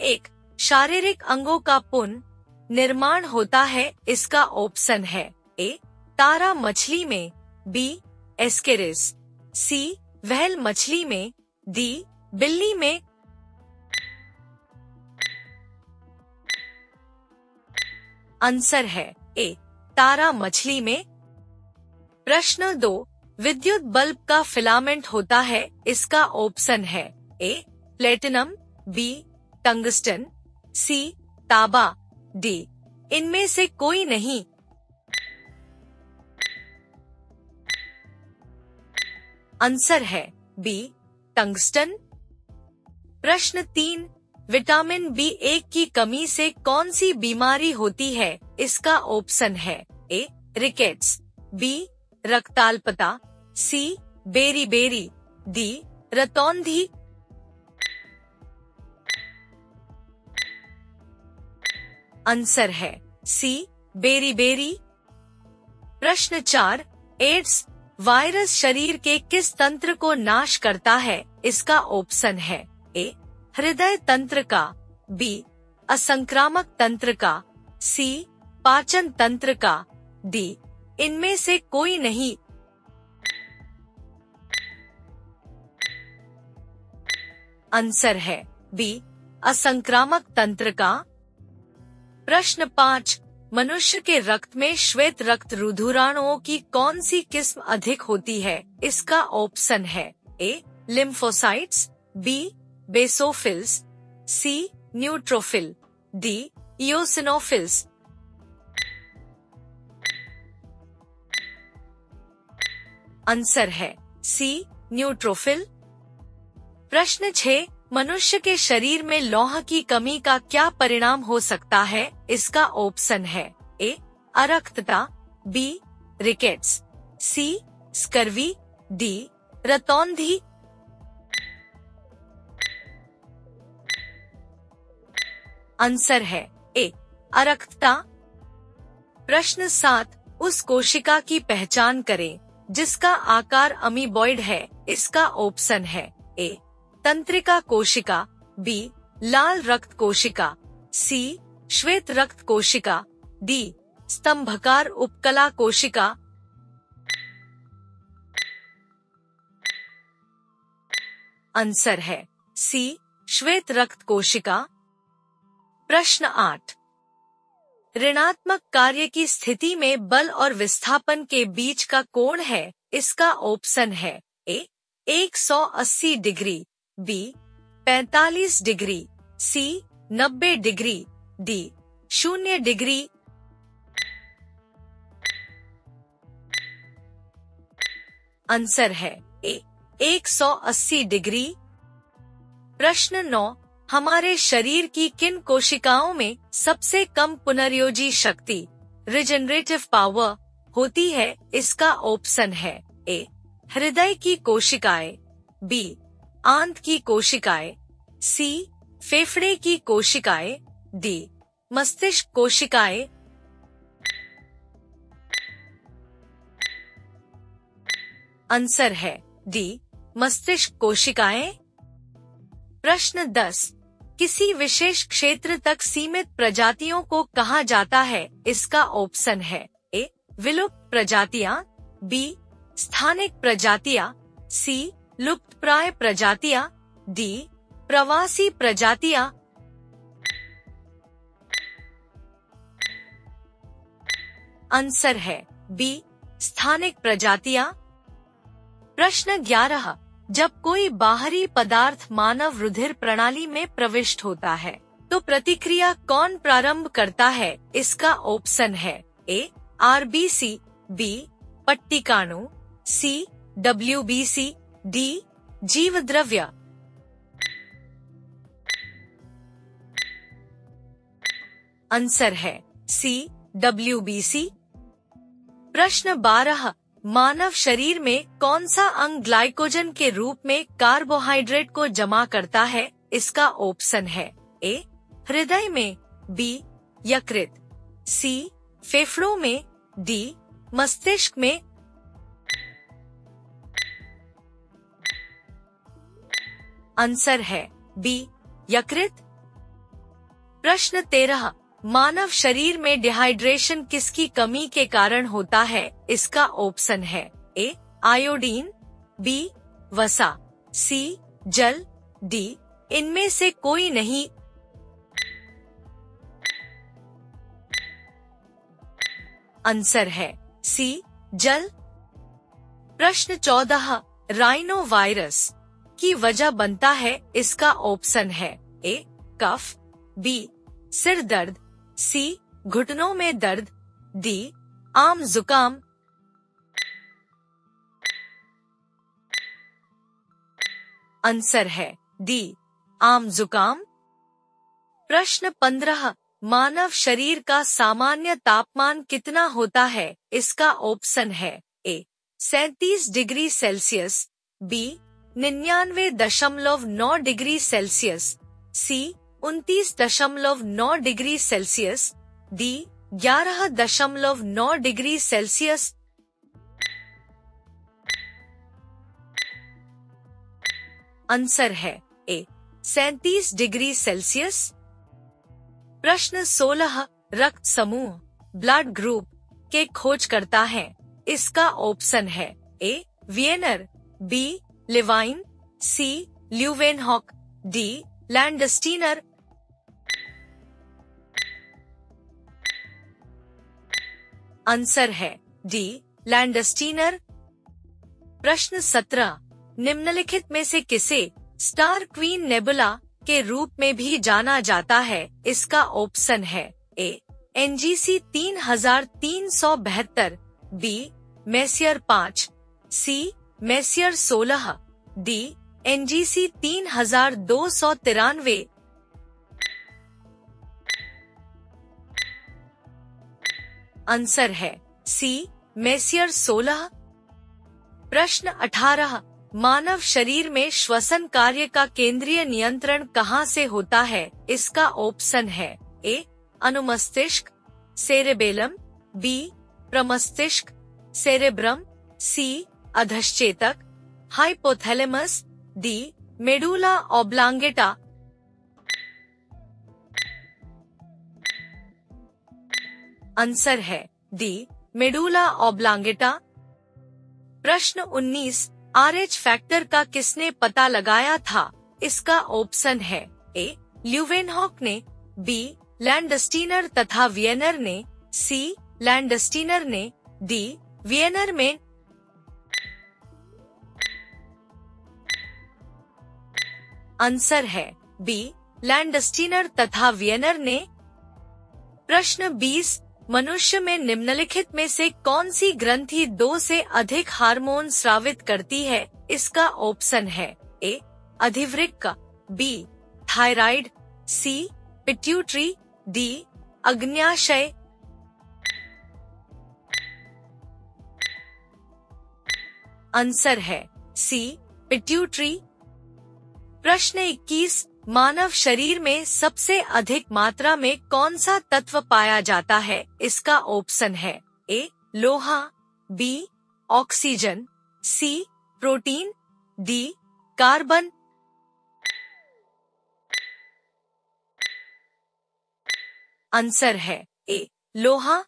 एक शारीरिक अंगों का पुनः निर्माण होता है? इसका ऑप्शन है ए तारा मछली में, बी एस्केरिस, सी व्हेल मछली में, डी बिल्ली में। आंसर है ए तारा मछली में। प्रश्न 2, विद्युत बल्ब का फिलामेंट होता है? इसका ऑप्शन है ए प्लेटिनम, बी टंगस्टन, सी तांबा, डी इनमें से कोई नहीं। आंसर है बी टंगस्टन। प्रश्न 3, विटामिन B1 की कमी से कौन सी बीमारी होती है? इसका ऑप्शन है ए रिकेट्स, बी रक्ताल्पता, सी बेरी, डी रतौंधी। आंसर है सी बेरी। प्रश्न 4, एड्स वायरस शरीर के किस तंत्र को नाश करता है? इसका ऑप्शन है ए हृदय तंत्र का, बी असंक्रामक तंत्र का, सी पाचन तंत्र का, डी इनमें से कोई नहीं। आंसर है बी असंक्रामक तंत्र का। प्रश्न 5, मनुष्य के रक्त में श्वेत रक्त रुधिराणुओं की कौन सी किस्म अधिक होती है? इसका ऑप्शन है ए लिम्फोसाइट्स, बी बेसोफिल्स, सी न्यूट्रोफिल, डी इओसिनोफिल्स। आंसर है सी न्यूट्रोफिल। प्रश्न 6, मनुष्य के शरीर में लौह की कमी का क्या परिणाम हो सकता है? इसका ऑप्शन है ए अरक्तता, B rickets, C scurvy, D रतौंधी। आंसर है ए अरक्तता। प्रश्न 7, उस कोशिका की पहचान करें जिसका आकार अमीबॉइड है। इसका ऑप्शन है ए तंत्रिका कोशिका, बी लाल रक्त कोशिका, सी श्वेत रक्त कोशिका, डी स्तंभकार उपकला कोशिका। आंसर है सी श्वेत रक्त कोशिका। प्रश्न 8, ऋणात्मक कार्य की स्थिति में बल और विस्थापन के बीच का कोण है? इसका ऑप्शन है ए 180 डिग्री, बी 45 डिग्री, सी 90 डिग्री, डी 0 डिग्री। आंसर है ए 180 डिग्री। प्रश्न 9, हमारे शरीर की किन कोशिकाओं में सबसे कम पुनर्योजी शक्ति रिजेनरेटिव पावर होती है? इसका ऑप्शन है ए हृदय की कोशिकाएं, बी आंत की कोशिकाएं, सी फेफड़े की कोशिकाएं, डी मस्तिष्क कोशिकाएं। आंसर है डी मस्तिष्क कोशिकाएं। प्रश्न 10, किसी विशेष क्षेत्र तक सीमित प्रजातियों को कहा जाता है? इसका ऑप्शन है ए विलुप्त प्रजातियां, बी स्थानिक प्रजातियां, सी लुप्तप्राय प्रजातियां, डी प्रवासी प्रजातियां। आंसर है बी स्थानिक प्रजातियां। प्रश्न 11, जब कोई बाहरी पदार्थ मानव रुधिर प्रणाली में प्रविष्ट होता है तो प्रतिक्रिया कौन प्रारंभ करता है? इसका ऑप्शन है ए आरबीसी, बी पट्टिकाणु, सी डब्ल्यूबीसी, डी जीवद्रव्य। आंसर है सी डब्ल्यूबीसी। प्रश्न 12, मानव शरीर में कौन सा अंग ग्लाइकोजन के रूप में कार्बोहाइड्रेट को जमा करता है? इसका ऑप्शन है ए हृदय में, बी यकृत, सी फेफड़ों में, डी मस्तिष्क में। आंसर है बी यकृत। प्रश्न 13, मानव शरीर में डिहाइड्रेशन किसकी कमी के कारण होता है? इसका ऑप्शन है ए आयोडीन, बी वसा, सी जल, डी इनमें से कोई नहीं। आंसर है सी जल। प्रश्न 14, राइनो वायरस की वजह बनता है? इसका ऑप्शन है ए कफ, बी सिर दर्द, सी घुटनों में दर्द, डी आम जुकाम। आंसर है डी आम जुकाम। प्रश्न 15, मानव शरीर का सामान्य तापमान कितना होता है? इसका ऑप्शन है A 37 degree Celsius, B 99.9 degree Celsius, C 29.9 degree Celsius, D 11.9 degree Celsius. Answer है ए 37 डिग्री सेल्सियस। प्रश्न 16, रक्त समूह ब्लड ग्रुप के खोज करता है? इसका ऑप्शन है ए वियनर, बी लेवाइन, सी ल्यूवेनहॉक, डी लैंडस्टीनर। आंसर है डी लैंडस्टीनर। प्रश्न 17, निम्नलिखित में से किसे स्टार क्वीन नेबुला के रूप में भी जाना जाता है? इसका ऑप्शन है ए NGC 3372, बी मेसियर 5, सी मेसियर 16, डी NGC 3293। आंसर है सी मेसियर 16। प्रश्न 18, मानव शरीर में श्वसन कार्य का केंद्रीय नियंत्रण कहाँ से होता है? इसका ऑप्शन है ए अनुमस्तिष्क, सेरेबेलम, बी प्रमस्तिष्क, सेरेब्रम, सी अधश्चेतक, hypothalamus, D medulla oblongata. Answer है डी मेडुला ऑब्लांगेटा। प्रश्न 19, RH फैक्टर का किसने पता लगाया था? इसका ऑप्शन है ए ल्यूवेनहॉक ने, बी लैंडस्टीनर तथा वियनर ने, सी लैंडस्टीनर ने, डी वियनर में। आंसर है बी लैंडस्टीनर तथा वियनर ने। प्रश्न 20, मनुष्य में निम्नलिखित में से कौन सी ग्रंथि 2 से अधिक हार्मोन स्रावित करती है? इसका ऑप्शन है ए अधिवृक्क, बी थायराइड, सी पिट्यूटरी, डी अग्न्याशय। आंसर है सी पिट्यूटरी। प्रश्न 21, मानव शरीर में सबसे अधिक मात्रा में कौन सा तत्व पाया जाता है? इसका ऑप्शन है ए लोहा, बी ऑक्सीजन, सी प्रोटीन, डी कार्बन। आंसर है ए लोहा।